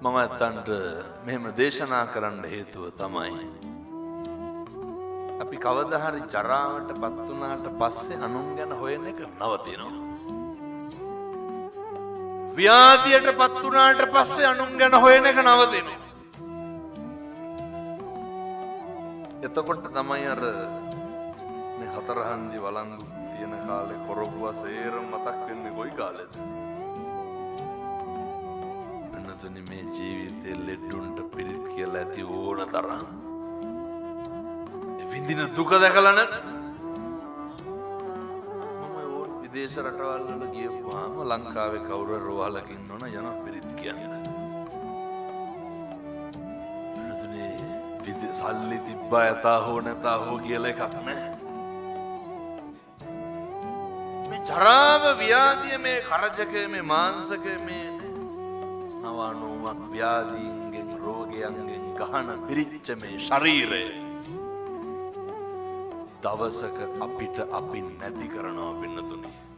මම ඇත්තන්ට මෙහෙම දේශනා කරන්න හේතුව තමයි අපි කවදා හරි ජරාවටපත් වුණාට පස්සේ අනුන් ගැන හොයන එක නවතිනවා. ව්‍යාධියටපත් වුණාට පස්සේ අනුන් ගැන හොයන එක නවතිනවා. එතකොට තමයි අර මේ හතරහන්දි වළංගු තියෙන කාලේ කොරපුව සේරම මතක් වෙන්නේ කොයි කාලෙද? වෙනතුනි මේ ජීවිතේ ලෙඩුන්ට පිළිත් කියලා ඇති ඕන තරම්. විඳින දුක දැකලා නැත්. මම ඕන විදේශ රටවල් වල ගියපුවාම ලංකාවේ කවුරු හරි රෝහලක ඉන්නවනම් යන පිළිත් කියන්නේ. සල්ලි තිබ්බා යතා හෝ නැතා හෝ කියලා එකක් නැහැ. මේ ජරාව ව්‍යාධිය මේ කරජකය මේ මාංශකය මේ නවනුවක් ව්‍යාධීන්ගෙන් රෝගයන්ගෙන් ගහන පිරිච්ච මේ ශරීරය දවසක අපිට අපි නැති කරනවා පින්නතුනේ.